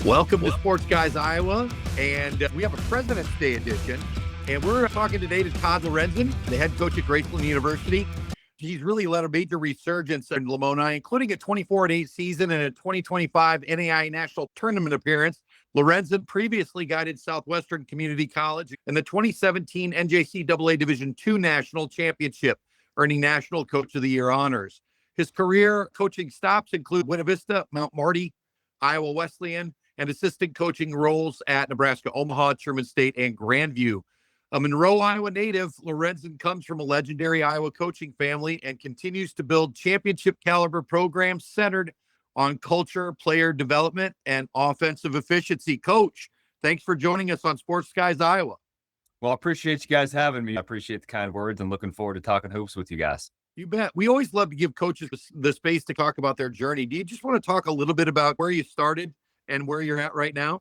Welcome to Sports Guys Iowa, and we have a President's Day edition, and we're talking today to Todd Lorensen, the head coach at Graceland University. He's really led a major resurgence in Lamoni, including a 24-8 season and a 2025 NAIA National Tournament appearance. Lorensen previously guided Southwestern Community College in the 2017 NJCAA Division II National Championship, earning National Coach of the Year honors. His career coaching stops include Buena Vista, Mount Marty, Iowa Wesleyan, and assistant coaching roles at Nebraska Omaha, Truman State, and Grandview. A Monroe, Iowa native, Lorensen comes from a legendary Iowa coaching family and continues to build championship caliber programs centered on culture, player development, and offensive efficiency. Coach, thanks for joining us on Sports Guys Iowa. Well, I appreciate you guys having me. I appreciate the kind words and looking forward to talking hoops with you guys. You bet. We always love to give coaches the space to talk about their journey. Do you just want to talk a little bit about where you started and where you're at right now?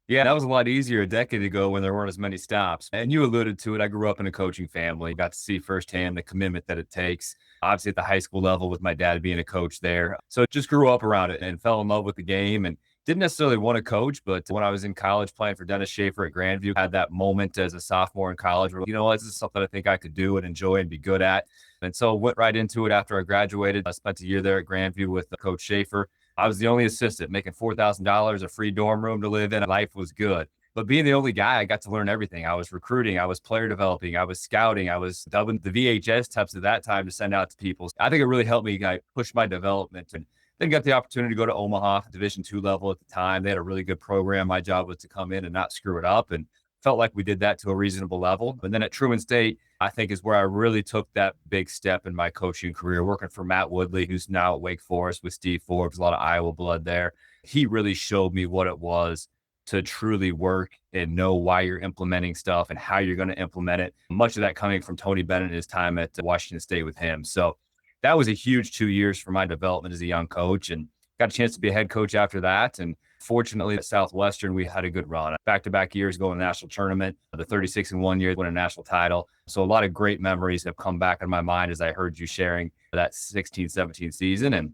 Yeah, that was a lot easier a decade ago when there weren't as many stops. And you alluded to it. I grew up in a coaching family, got to see firsthand the commitment that it takes. Obviously at the high school level with my dad being a coach there. So just grew up around it and fell in love with the game and didn't necessarily want to coach. But when I was in college playing for Dennis Schaefer at Grandview, I had that moment as a sophomore in college where, this is something I think I could do and enjoy and be good at. And so went right into it after I graduated. I spent a year there at Grandview with Coach Schaefer. I was the only assistant, making $4,000, a free dorm room to live in. Life was good. But being the only guy, I got to learn everything. I was recruiting, I was player developing, I was scouting, I was dubbing the VHS tapes at that time to send out to people. I think it really helped me push my development. And then got the opportunity to go to Omaha, Division II level at the time. They had a really good program. My job was to come in and not screw it up. And felt like we did that to a reasonable level. And then at Truman State, I think is where I really took that big step in my coaching career, working for Matt Woodley, who's now at Wake Forest with Steve Forbes, a lot of Iowa blood there. He really showed me what it was to truly work and know why you're implementing stuff and how you're going to implement it. Much of that coming from Tony Bennett and his time at Washington State with him. So that was a huge 2 years for my development as a young coach, and got a chance to be a head coach after that. And fortunately, at Southwestern, we had a good run. Back-to-back years going to the national tournament, the 36-1 year, win a national title. So a lot of great memories have come back in my mind as I heard you sharing that 16-17 season. And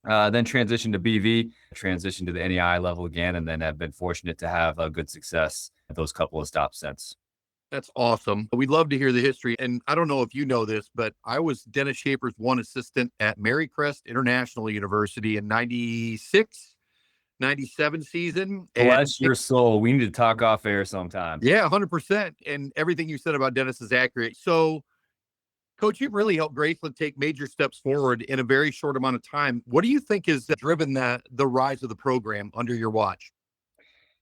then transitioned to BV, transitioned to the NAIA level again, and then have been fortunate to have a good success at those couple of stops since. That's awesome. We'd love to hear the history. And I don't know if you know this, but I was Dennis Schaefer's one assistant at Marycrest International University in 96, 97 season. Bless your soul. We need to talk off air sometime. Yeah, 100%. And everything you said about Dennis is accurate. So, Coach, you've really helped Graceland take major steps forward in a very short amount of time. What do you think has driven the rise of the program under your watch?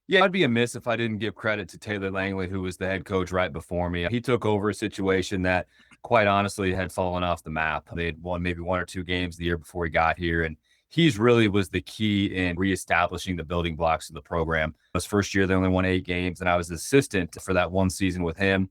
Yeah, I'd be amiss if I didn't give credit to Taylor Langley, who was the head coach right before me. He took over a situation that, quite honestly, had fallen off the map. They had won maybe 1 or 2 games the year before he got here, and he's really was the key in reestablishing the building blocks of the program. His first year, they only won 8 games, and I was assistant for that one season with him.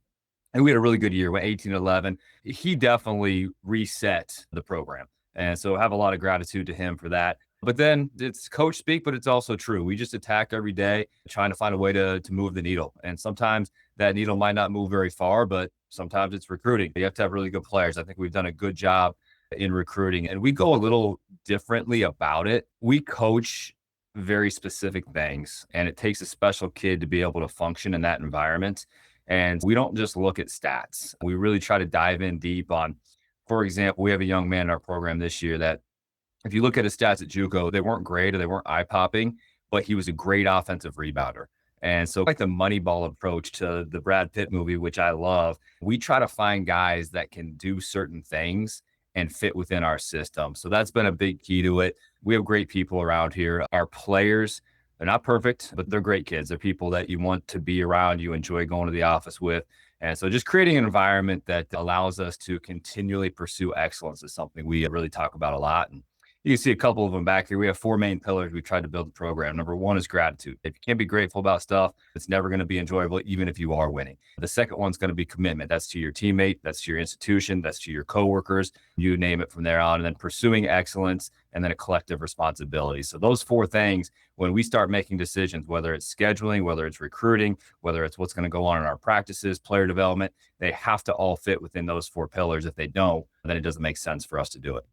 And we had a really good year, went 18-11. He definitely reset the program. And so I have a lot of gratitude to him for that. But then it's coach speak, but it's also true. We just attack every day, trying to find a way to move the needle. And sometimes that needle might not move very far, but sometimes it's recruiting. You have to have really good players. I think we've done a good job in recruiting, and we go a little differently about it. We coach very specific things, and it takes a special kid to be able to function in that environment. And we don't just look at stats. We really try to dive in deep on, for example, we have a young man in our program this year that if you look at his stats at JUCO, they weren't great or they weren't eye-popping, but he was a great offensive rebounder. And so like the Moneyball approach to the Brad Pitt movie, which I love, we try to find guys that can do certain things and fit within our system. So that's been a big key to it. We have great people around here. Our players, they're not perfect, but they're great kids. They're people that you want to be around, you enjoy going to the office with. And so just creating an environment that allows us to continually pursue excellence is something we really talk about a lot. And you can see a couple of them back here. We have 4 main pillars we tried to build the program. Number 1 is gratitude. If you can't be grateful about stuff, it's never going to be enjoyable, even if you are winning. The second one's going to be commitment. That's to your teammate, that's to your institution, that's to your coworkers, you name it from there on. And then pursuing excellence, and then a collective responsibility. So those 4 things, when we start making decisions, whether it's scheduling, whether it's recruiting, whether it's what's going to go on in our practices, player development, they have to all fit within those 4 pillars. If they don't, then it doesn't make sense for us to do it.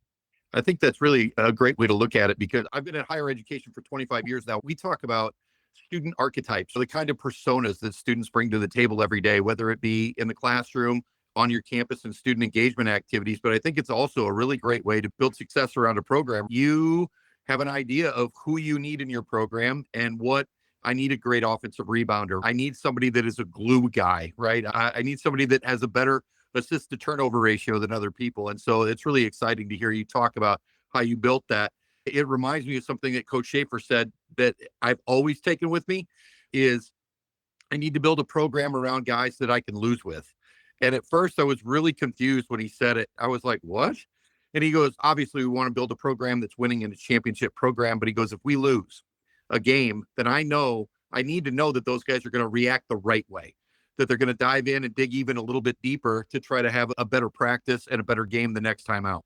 I think that's really a great way to look at it, because I've been in higher education for 25 years now. We talk about student archetypes, so the kind of personas that students bring to the table every day, whether it be in the classroom, on your campus and student engagement activities. But I think it's also a really great way to build success around a program. You have an idea of who you need in your program and what I need. A great offensive rebounder. I need somebody that is a glue guy, right? I need somebody that has a better assist to turnover ratio than other people. And so it's really exciting to hear you talk about how you built that. It reminds me of something that Coach Schaefer said that I've always taken with me is I need to build a program around guys that I can lose with. And at first I was really confused when he said it. I was like, what? And he goes, obviously we want to build a program that's winning in a championship program. But he goes, if we lose a game, then I need to know that those guys are going to react the right way, that they're going to dive in and dig even a little bit deeper to try to have a better practice and a better game the next time out.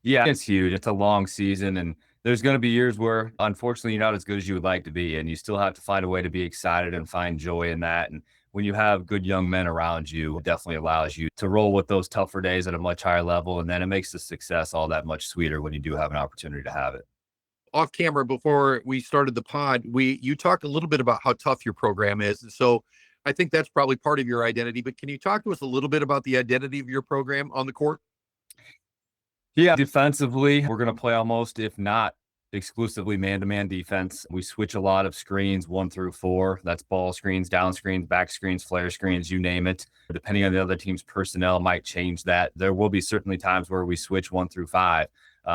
Yeah, it's huge. It's a long season, and there's going to be years where, unfortunately, you're not as good as you would like to be, and you still have to find a way to be excited and find joy in that. And when you have good young men around you, it definitely allows you to roll with those tougher days at a much higher level, and then it makes the success all that much sweeter when you do have an opportunity to have it. Off camera before we started the pod, you talked a little bit about how tough your program is. And so I think that's probably part of your identity, but can you talk to us a little bit about the identity of your program on the court? Yeah, defensively, we're going to play almost, if not exclusively man-to-man defense. We switch a lot of screens 1 through 4. That's ball screens, down screens, back screens, flare screens, you name it. Depending on the other team's personnel might change that. There will be certainly times where we switch 1 through 5.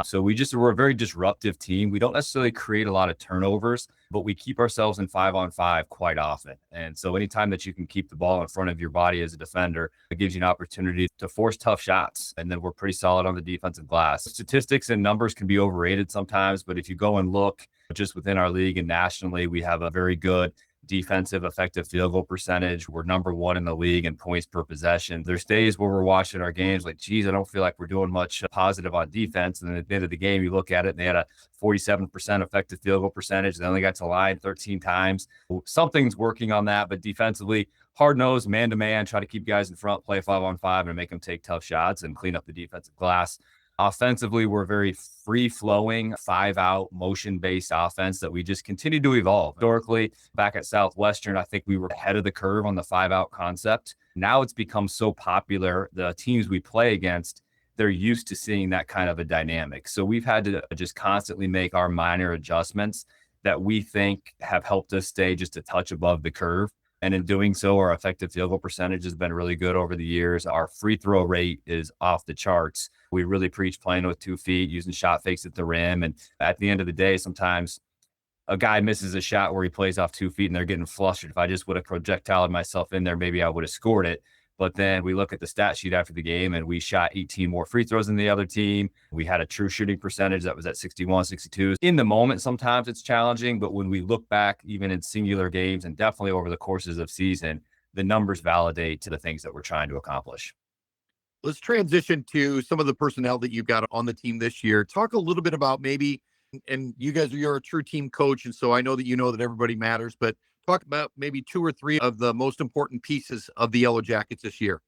So we're a very disruptive team. We don't necessarily create a lot of turnovers, but we keep ourselves in 5-on-5 quite often. And so anytime that you can keep the ball in front of your body as a defender, it gives you an opportunity to force tough shots. And then we're pretty solid on the defensive glass. Statistics and numbers can be overrated sometimes, but if you go and look just within our league and nationally, we have a very good defensive effective field goal percentage. We're number 1 in the league in points per possession. There's days where we're watching our games like, geez, I don't feel like we're doing much positive on defense. And then at the end of the game, you look at it and they had a 47% effective field goal percentage. They only got to the line 13 times. Something's working on that, but defensively, hard-nosed, man-to-man, try to keep guys in front, play 5-on-5 and make them take tough shots and clean up the defensive glass. Offensively, we're very free-flowing, 5-out, motion-based offense that we just continue to evolve. Historically, back at Southwestern, I think we were ahead of the curve on the 5-out concept. Now it's become so popular, the teams we play against, they're used to seeing that kind of a dynamic. So we've had to just constantly make our minor adjustments that we think have helped us stay just a touch above the curve. And in doing so, our effective field goal percentage has been really good over the years. Our free throw rate is off the charts. We really preach playing with 2 feet, using shot fakes at the rim. And at the end of the day, sometimes a guy misses a shot where he plays off 2 feet and they're getting flustered. If I just would have projectiled myself in there, maybe I would have scored it. But then we look at the stat sheet after the game and we shot 18 more free throws than the other team. We had a true shooting percentage that was at 61, 62. In the moment, sometimes it's challenging, but when we look back, even in singular games and definitely over the courses of season, the numbers validate to the things that we're trying to accomplish. Let's transition to some of the personnel that you've got on the team this year. Talk a little bit about maybe, and you're a true team coach, and so I know that you know that everybody matters, but talk about maybe 2 or 3 of the most important pieces of the Yellow Jackets this year.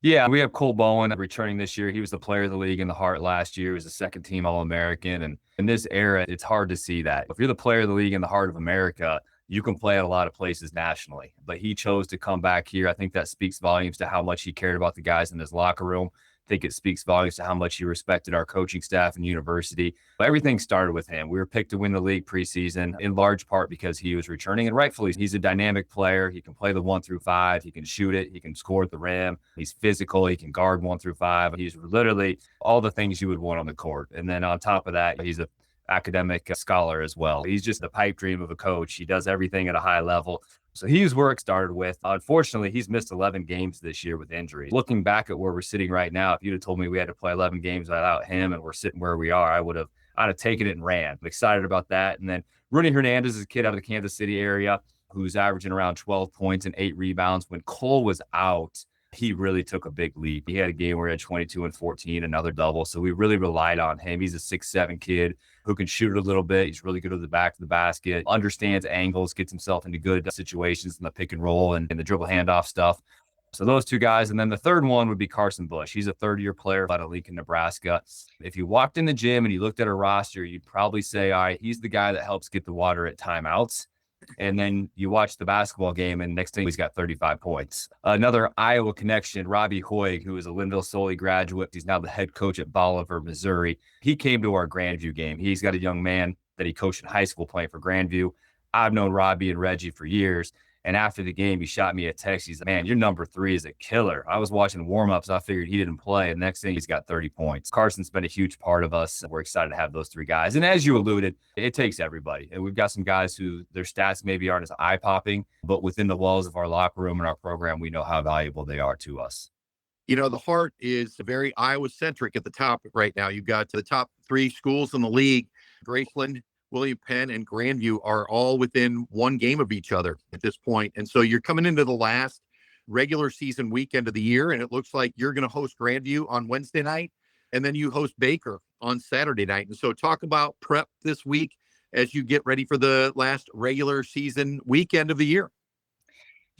Yeah, we have Cole Bowen returning this year. He was the player of the league in the Heart last year. He was a second-team All-American. And in this era, it's hard to see that. If you're the player of the league in the Heart of America, you can play at a lot of places nationally. But he chose to come back here. I think that speaks volumes to how much he cared about the guys in his locker room. I think it speaks volumes to how much he respected our coaching staff and university. But everything started with him. We were picked to win the league preseason, in large part because he was returning, and rightfully, he's a dynamic player. He can play the 1-through-5. He can shoot it. He can score at the rim. He's physical. He can guard 1-through-5. He's literally all the things you would want on the court. And then on top of that, he's an academic scholar as well. He's just the pipe dream of a coach. He does everything at a high level. So he's where it started with. Unfortunately, he's missed 11 games this year with injuries. Looking back at where we're sitting right now, if you'd have told me we had to play 11 games without him and we're sitting where we are, I'd have taken it and ran. I'm excited about that. And then Rooney Hernandez is a kid out of the Kansas City area who's averaging around 12 points and 8 rebounds. When Cole was out, he really took a big leap. He had a game where he had 22 and 14, another double. So we really relied on him. He's a 6'7" kid who can shoot it a little bit. He's really good at the back of the basket, understands angles, gets himself into good situations in the pick and roll and the dribble handoff stuff. So those 2 guys. And then the third one would be Carson Bush. He's a third-year player out of Lincoln, Nebraska. If you walked in the gym and you looked at a roster, you'd probably say, all right, he's the guy that helps get the water at timeouts. And then you watch the basketball game, and next thing he's got 35 points. Another Iowa connection, Robbie Hoig, who is a Linville-Sully graduate. He's now the head coach at Bolivar, Missouri. He came to our Grandview game. He's got a young man that he coached in high school playing for Grandview. I've known Robbie and Reggie for years. And after the game, he shot me a text. He's like, man, your number 3 is a killer. I was watching warm-ups. I figured he didn't play. And next thing, he's got 30 points. Carson's been a huge part of us. We're excited to have those 3 guys. And as you alluded, it takes everybody. And we've got some guys who their stats maybe aren't as eye-popping, but within the walls of our locker room and our program, we know how valuable they are to us. You know, the heart is very Iowa-centric at the top right now. You've got the top 3 schools in the league, Graceland, William Penn, and Grandview are all within 1 game of each other at this point. And so you're coming into the last regular season weekend of the year, and it looks like you're going to host Grandview on Wednesday night, and then you host Baker on Saturday night. And so talk about prep this week as you get ready for the last regular season weekend of the year.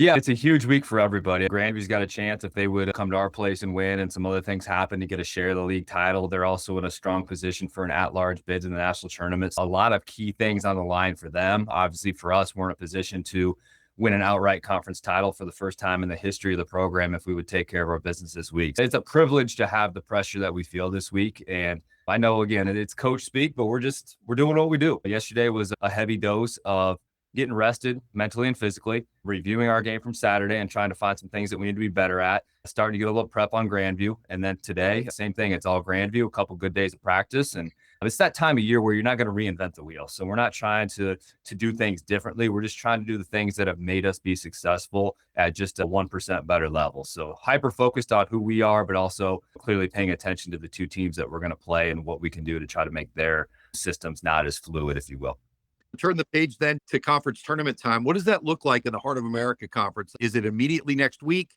Yeah, it's a huge week for everybody. Grandview's got a chance if they would come to our place and win and some other things happen to get a share of the league title. They're also in a strong position for an at-large bid in the national tournaments. A lot of key things on the line for them. Obviously, for us, we're in a position to win an outright conference title for the first time in the history of the program if we would take care of our business this week. It's a privilege to have the pressure that we feel this week. And I know, again, it's coach speak, but we're doing what we do. Yesterday was a heavy dose of getting rested mentally and physically, reviewing our game from Saturday and trying to find some things that we need to be better at, starting to get a little prep on Grandview. And then today, same thing. It's all Grandview, a couple good days of practice. And it's that time of year where you're not going to reinvent the wheel. So we're not trying to do things differently. We're just trying to do the things that have made us be successful at just a 1% better level. So hyper focused on who we are, but also clearly paying attention to the 2 teams that we're going to play and what we can do to try to make their systems not as fluid, if you will. Turn the page then to conference tournament time. What does that look like in the Heart of America Conference? Is it immediately next week?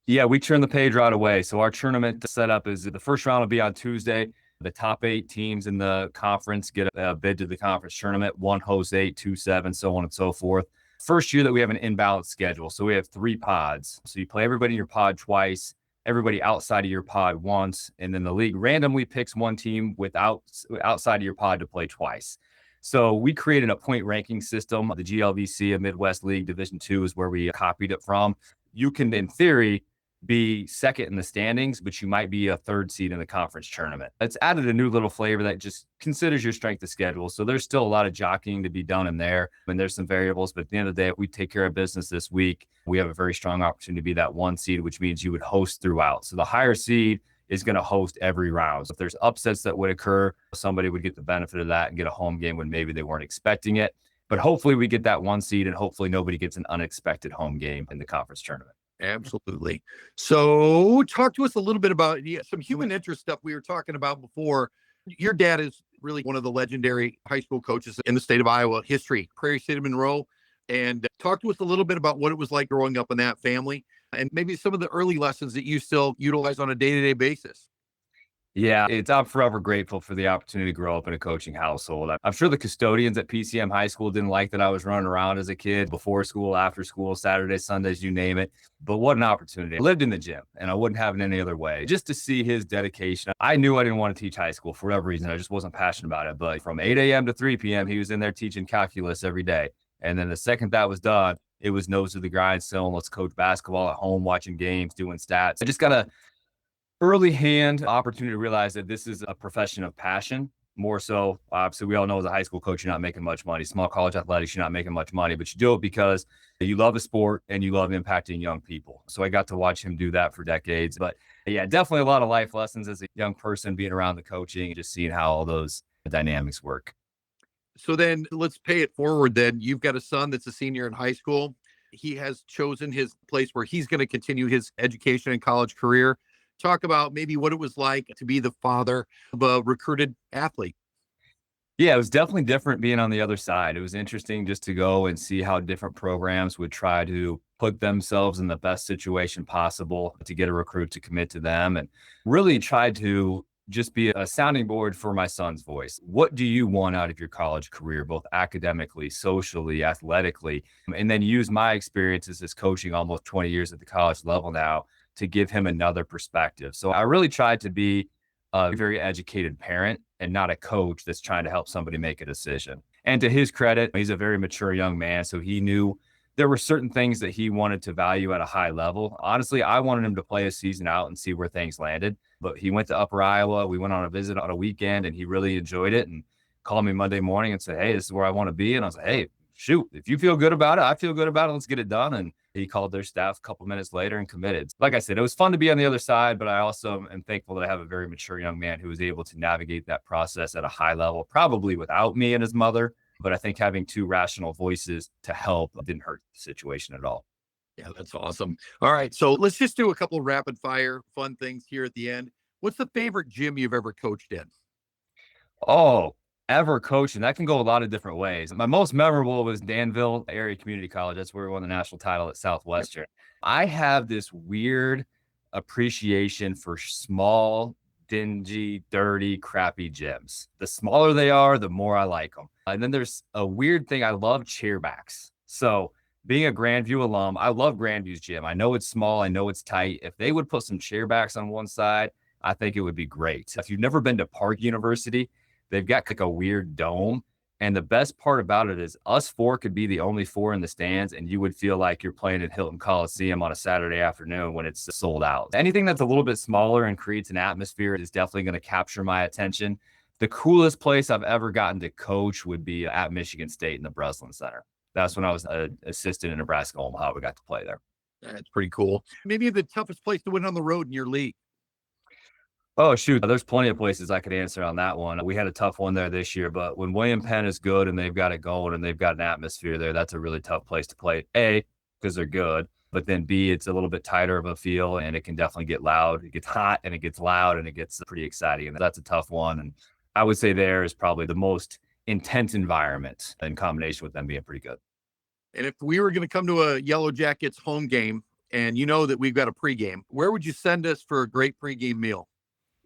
Yeah, we turn the page right away. So our tournament setup is the first round will be on Tuesday. The top 8 teams in the conference get a bid to the conference tournament. 1 hosts 8, 2, 7, so on and so forth. First year that we have an imbalanced schedule. So we have 3 pods. So you play everybody in your pod twice, everybody outside of your pod once, and then the league randomly picks 1 team outside of your pod to play twice. So we created a point ranking system. The GLVC, a Midwest League Division II, is where we copied it from. You can, in theory, be second in the standings, but you might be a 3rd seed in the conference tournament. It's added a new little flavor that just considers your strength of schedule. So there's still a lot of jockeying to be done in there. And there's some variables, but at the end of the day, if we take care of business this week, we have a very strong opportunity to be that 1 seed, which means you would host throughout. So the higher seed is going to host every round. So if there's upsets that would occur, somebody would get the benefit of that and get a home game when maybe they weren't expecting it. But hopefully we get that 1 seed and hopefully nobody gets an unexpected home game in the conference tournament. Absolutely. So talk to us a little bit about some human interest stuff we were talking about before. Your dad is really one of the legendary high school coaches in the state of Iowa history, Prairie State of Monroe. And talk to us a little bit about what it was like growing up in that family and maybe some of the early lessons that you still utilize on a day-to-day basis. Yeah, I'm forever grateful for the opportunity to grow up in a coaching household. I'm sure the custodians at PCM High School didn't like that I was running around as a kid, before school, after school, Saturdays, Sundays, you name it. But what an opportunity. I lived in the gym, and I wouldn't have it any other way. Just to see his dedication. I knew I didn't want to teach high school for whatever reason. I just wasn't passionate about it. But from 8 a.m. to 3 p.m., he was in there teaching calculus every day. And then the second that was done, it was nose to the grindstone. Let's coach basketball at home, watching games, doing stats. I just got a early hand opportunity to realize that this is a profession of passion. More so, obviously, we all know as a high school coach, you're not making much money. Small college athletics, you're not making much money, but you do it because you love the sport and you love impacting young people. So I got to watch him do that for decades. But yeah, definitely a lot of life lessons as a young person, being around the coaching and just seeing how all those dynamics work. So then let's pay it forward. Then you've got a son that's a senior in high school. He has chosen his place where he's going to continue his education and college career. Talk about maybe what it was like to be the father of a recruited athlete. Yeah, it was definitely different being on the other side. It was interesting just to go and see how different programs would try to put themselves in the best situation possible to get a recruit to commit to them, and really try to just be a sounding board for my son's voice. What do you want out of your college career, both academically, socially, athletically? And then use my experiences as coaching almost 20 years at the college level now to give him another perspective. So I really tried to be a very educated parent and not a coach that's trying to help somebody make a decision. And to his credit, he's a very mature young man. So he knew there were certain things that he wanted to value at a high level. Honestly, I wanted him to play a season out and see where things landed. But he went to Upper Iowa. We went on a visit on a weekend and he really enjoyed it and called me Monday morning and said, "Hey, this is where I want to be." And I was like, "Hey, shoot, if you feel good about it, I feel good about it. Let's get it done." And he called their staff a couple minutes later and committed. Like I said, it was fun to be on the other side, but I also am thankful that I have a very mature young man who was able to navigate that process at a high level, probably without me and his mother. But I think having two rational voices to help didn't hurt the situation at all. Yeah, that's awesome. All right. So let's just do a couple of rapid fire fun things here at the end. What's the favorite gym you've ever coached in? Oh, ever coaching. That can go a lot of different ways. My most memorable was Danville Area Community College. That's where we won the national title at Southwestern. I have this weird appreciation for small, dingy, dirty, crappy gyms. The smaller they are, the more I like them. And then there's a weird thing. I love chairbacks. So being a Grandview alum, I love Grandview's gym. I know it's small. I know it's tight. If they would put some chairbacks on one side, I think it would be great. If you've never been to Park University, they've got like a weird dome. And the best part about it is us four could be the only four in the stands, and you would feel like you're playing at Hilton Coliseum on a Saturday afternoon when it's sold out. Anything that's a little bit smaller and creates an atmosphere is definitely going to capture my attention. The coolest place I've ever gotten to coach would be at Michigan State in the Breslin Center. That's when I was an assistant in Nebraska, Omaha. We got to play there. That's pretty cool. Maybe the toughest place to win on the road in your league. Oh, shoot. There's plenty of places I could answer on that one. We had a tough one there this year, but when William Penn is good and they've got it going and they've got an atmosphere there, that's a really tough place to play. A, because they're good, but then B, it's a little bit tighter of a feel and it can definitely get loud. It gets hot and it gets loud and it gets pretty exciting. And that's a tough one. And I would say there is probably the most intense environment in combination with them being pretty good. And if we were going to come to a Yellow Jackets home game and you know that we've got a pregame, where would you send us for a great pregame meal?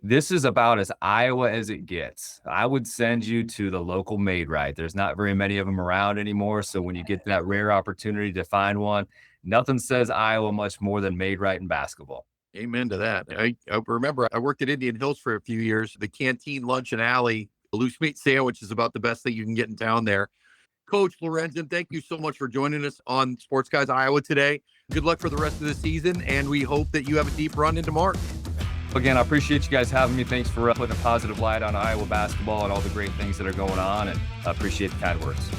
This is about as Iowa as it gets. I would send you to the local Maid-Rite. There's not very many of them around anymore. So when you get that rare opportunity to find one, nothing says Iowa much more than Maid-Rite in basketball. Amen to that. I remember I worked at Indian Hills for a few years. The canteen lunch and alley, the loose meat sandwich is about the best thing you can get in town there. Coach Lorensen, thank you so much for joining us on Sports Guys Iowa today. Good luck for the rest of the season, and we hope that you have a deep run into March. Again, I appreciate you guys having me. Thanks for putting a positive light on Iowa basketball and all the great things that are going on, and I appreciate the kind words.